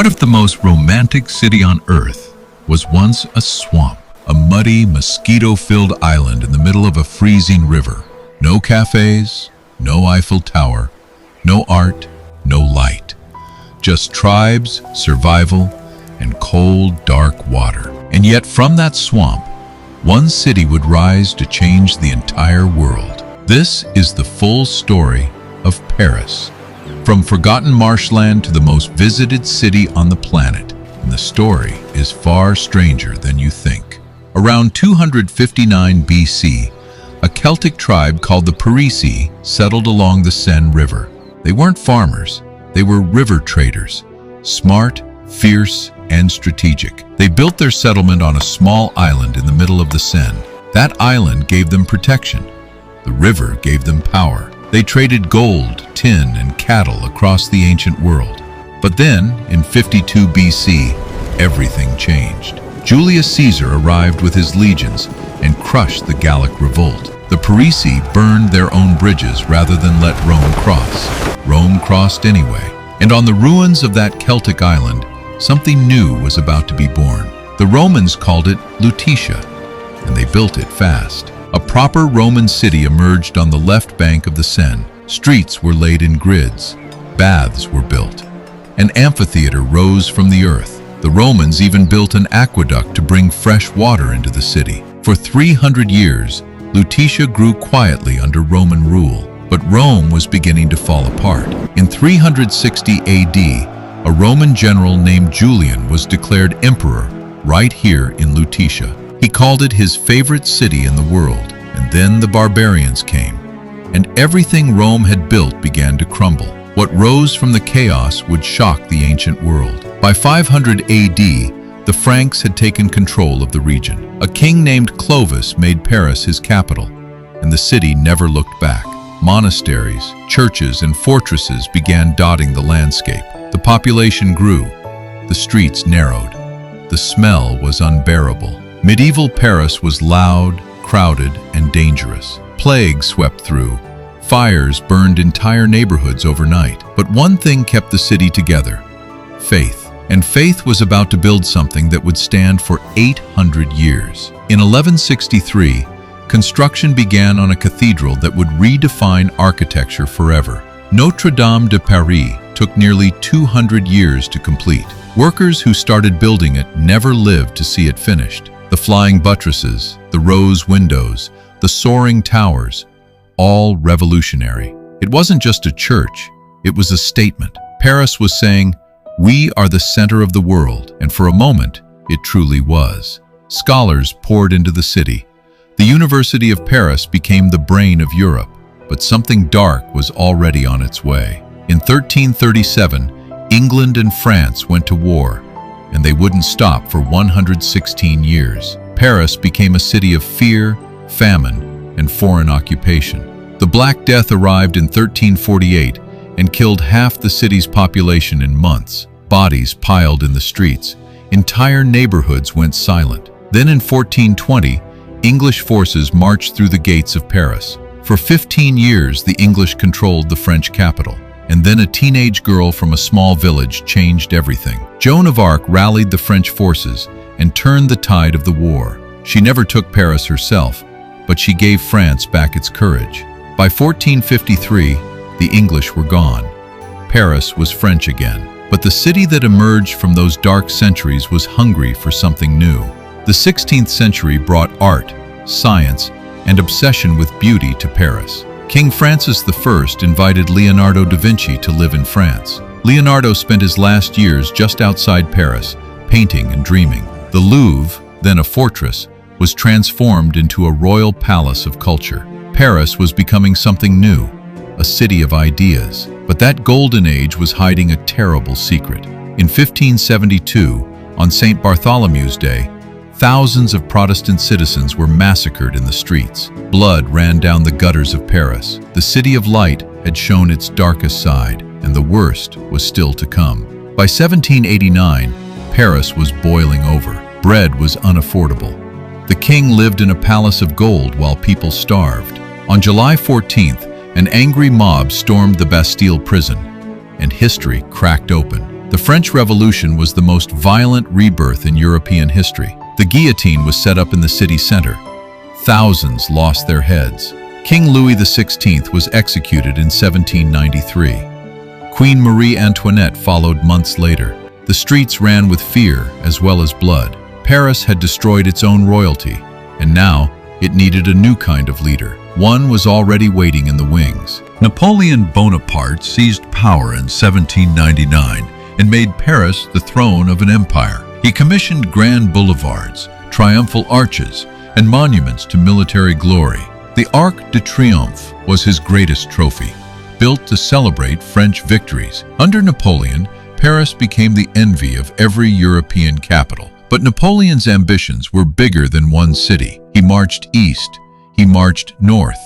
What if the most romantic city on Earth was once a swamp, a muddy, mosquito-filled island in the middle of a freezing river? No cafes, no Eiffel Tower, no art, no light. Just tribes, survival, and cold, dark water. And yet from that swamp, one city would rise to change the entire world. This is the full story of Paris. From forgotten marshland to the most visited city on the planet. And the story is far stranger than you think. Around 259 BC, a Celtic tribe called the Parisi settled along the Seine River. They weren't farmers, they were river traders, smart, fierce, and strategic. They built their settlement on a small island in the middle of the Seine. That island gave them protection. The river gave them power. They traded gold, tin, and cattle across the ancient world. But then, in 52 BC, everything changed. Julius Caesar arrived with his legions and crushed the Gallic revolt. The Parisi burned their own bridges rather than let Rome cross. Rome crossed anyway. And on the ruins of that Celtic island, something new was about to be born. The Romans called it Lutetia, and they built it fast. A proper Roman city emerged on the left bank of the Seine. Streets were laid in grids. Baths were built. An amphitheater rose from the earth. The Romans even built an aqueduct to bring fresh water into the city. For 300 years, Lutetia grew quietly under Roman rule, but Rome was beginning to fall apart. In 360 AD, a Roman general named Julian was declared emperor right here in Lutetia. He called it his favorite city in the world, and then the barbarians came, and everything Rome had built began to crumble. What rose from the chaos would shock the ancient world. By 500 AD, the Franks had taken control of the region. A king named Clovis made Paris his capital, and the city never looked back. Monasteries, churches, and fortresses began dotting the landscape. The population grew, the streets narrowed, the smell was unbearable. Medieval Paris was loud, crowded, and dangerous. Plague swept through. Fires burned entire neighborhoods overnight. But one thing kept the city together: faith. And faith was about to build something that would stand for 800 years. In 1163, construction began on a cathedral that would redefine architecture forever. Notre Dame de Paris took nearly 200 years to complete. Workers who started building it never lived to see it finished. The flying buttresses, the rose windows, the soaring towers, all revolutionary. It wasn't just a church, it was a statement. Paris was saying, "We are the center of the world," and for a moment, it truly was. Scholars poured into the city. The University of Paris became the brain of Europe, but something dark was already on its way. In 1337, England and France went to war, and they wouldn't stop for 116 years. Paris became a city of fear, famine, and foreign occupation. The Black Death arrived in 1348 and killed half the city's population in months. Bodies piled in the streets. Entire neighborhoods went silent. Then in 1420, English forces marched through the gates of Paris. For 15 years, the English controlled the French capital. And then a teenage girl from a small village changed everything. Joan of Arc rallied the French forces and turned the tide of the war. She never took Paris herself, but she gave France back its courage. By 1453, the English were gone. Paris was French again. But the city that emerged from those dark centuries was hungry for something new. The 16th century brought art, science, and obsession with beauty to Paris. King Francis I invited Leonardo da Vinci to live in France. Leonardo spent his last years just outside Paris, painting and dreaming. The Louvre, then a fortress, was transformed into a royal palace of culture. Paris was becoming something new, a city of ideas. But that golden age was hiding a terrible secret. In 1572, on St. Bartholomew's Day, thousands of Protestant citizens were massacred in the streets. Blood ran down the gutters of Paris. The City of Light had shown its darkest side, and the worst was still to come. By 1789, Paris was boiling over. Bread was unaffordable. The king lived in a palace of gold while people starved. On July 14th, an angry mob stormed the Bastille prison, and history cracked open. The French Revolution was the most violent rebirth in European history. The guillotine was set up in the city center. Thousands lost their heads. King Louis XVI was executed in 1793. Queen Marie Antoinette followed months later. The streets ran with fear as well as blood. Paris had destroyed its own royalty, and now it needed a new kind of leader. One was already waiting in the wings. Napoleon Bonaparte seized power in 1799 and made Paris the throne of an empire. He commissioned grand boulevards, triumphal arches, and monuments to military glory. The Arc de Triomphe was his greatest trophy, built to celebrate French victories. Under Napoleon, Paris became the envy of every European capital. But Napoleon's ambitions were bigger than one city. He marched east. He marched north.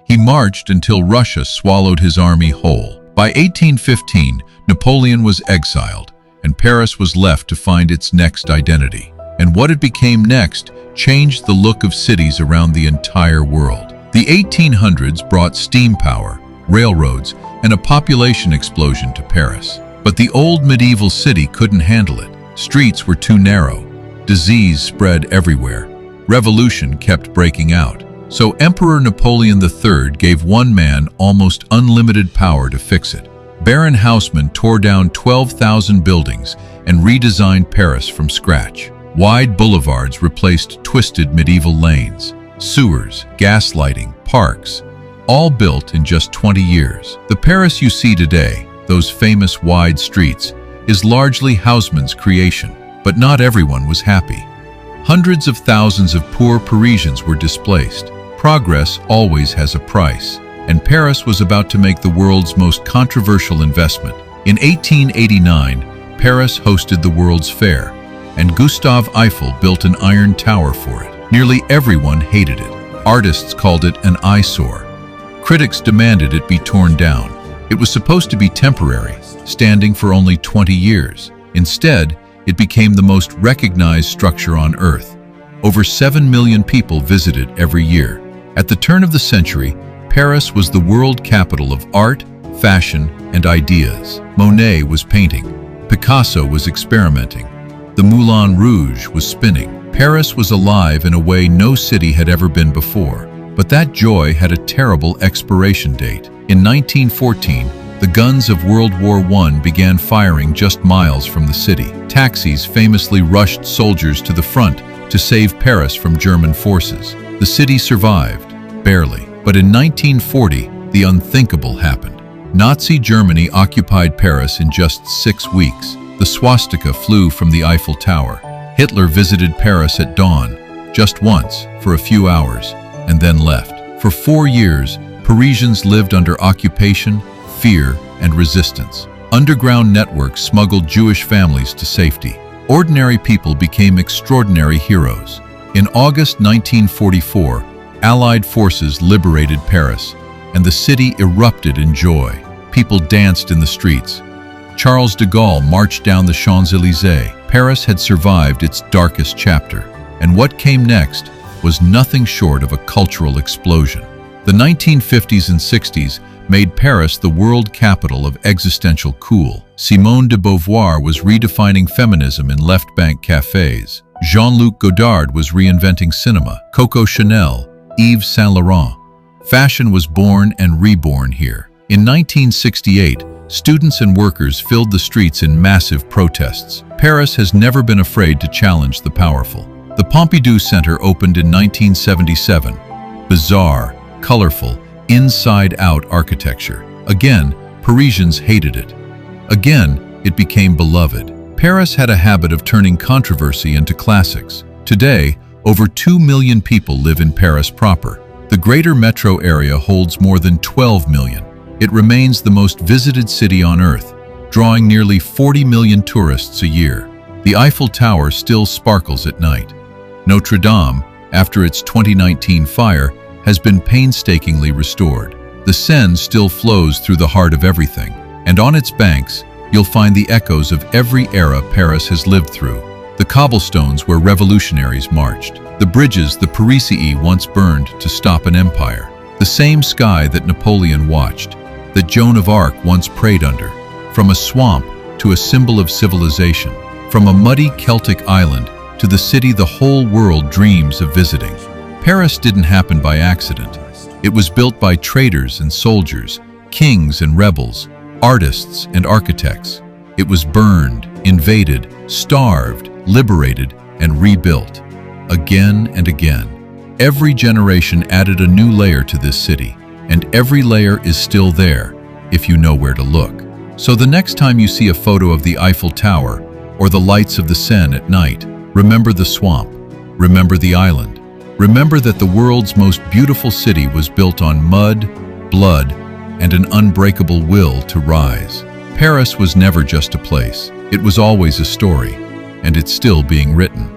He marched until Russia swallowed his army whole. By 1815, Napoleon was exiled, and Paris was left to find its next identity. And what it became next changed the look of cities around the entire world. The 1800s brought steam power, railroads, and a population explosion to Paris. But the old medieval city couldn't handle it. Streets were too narrow. Disease spread everywhere. Revolution kept breaking out. So Emperor Napoleon III gave one man almost unlimited power to fix it. Baron Haussmann tore down 12,000 buildings and redesigned Paris from scratch. Wide boulevards replaced twisted medieval lanes. Sewers, gaslighting, parks, all built in just 20 years. The Paris you see today, those famous wide streets, is largely Haussmann's creation. But not everyone was happy. Hundreds of thousands of poor Parisians were displaced. Progress always has a price, and Paris was about to make the world's most controversial investment. In 1889, Paris hosted the World's Fair, and Gustave Eiffel built an iron tower for it. Nearly everyone hated it. Artists called it an eyesore. Critics demanded it be torn down. It was supposed to be temporary, standing for only 20 years. Instead, it became the most recognized structure on Earth. Over 7 million people visited every year. At the turn of the century, Paris was the world capital of art, fashion, and ideas. Monet was painting. Picasso was experimenting. The Moulin Rouge was spinning. Paris was alive in a way no city had ever been before. But that joy had a terrible expiration date. In 1914, the guns of World War I began firing just miles from the city. Taxis famously rushed soldiers to the front to save Paris from German forces. The city survived, barely. But in 1940, the unthinkable happened. Nazi Germany occupied Paris in just 6 weeks. The swastika flew from the Eiffel Tower. Hitler visited Paris at dawn, just once, for a few hours, and then left. For 4 years, Parisians lived under occupation, fear, and resistance. Underground networks smuggled Jewish families to safety. Ordinary people became extraordinary heroes. In August 1944, Allied forces liberated Paris, and the city erupted in joy. People danced in the streets. Charles de Gaulle marched down the Champs-Élysées. Paris had survived its darkest chapter, and what came next was nothing short of a cultural explosion. The 1950s and 60s made Paris the world capital of existential cool. Simone de Beauvoir was redefining feminism in left-bank cafes. Jean-Luc Godard was reinventing cinema. Coco Chanel, Yves Saint Laurent. Fashion was born and reborn here. In 1968, students and workers filled the streets in massive protests. Paris has never been afraid to challenge the powerful. The Pompidou Center opened in 1977. Bizarre, colorful, inside-out architecture. Again, Parisians hated it. Again, it became beloved. Paris had a habit of turning controversy into classics. Today, over 2 million people live in Paris proper. The greater metro area holds more than 12 million. It remains the most visited city on Earth, drawing nearly 40 million tourists a year. The Eiffel Tower still sparkles at night. Notre Dame, after its 2019 fire, has been painstakingly restored. The Seine still flows through the heart of everything, and on its banks, you'll find the echoes of every era Paris has lived through. The cobblestones where revolutionaries marched. The bridges the Parisii once burned to stop an empire. The same sky that Napoleon watched, that Joan of Arc once prayed under. From a swamp to a symbol of civilization, from a muddy Celtic island to the city the whole world dreams of visiting. Paris didn't happen by accident. It was built by traders and soldiers, kings and rebels, artists and architects. It was burned, invaded, starved, liberated, and rebuilt. Again and again. Every generation added a new layer to this city, and every layer is still there, if you know where to look. So the next time you see a photo of the Eiffel Tower or the lights of the Seine at night, remember the swamp, remember the island. Remember that the world's most beautiful city was built on mud, blood, and an unbreakable will to rise. Paris was never just a place. It was always a story, and it's still being written.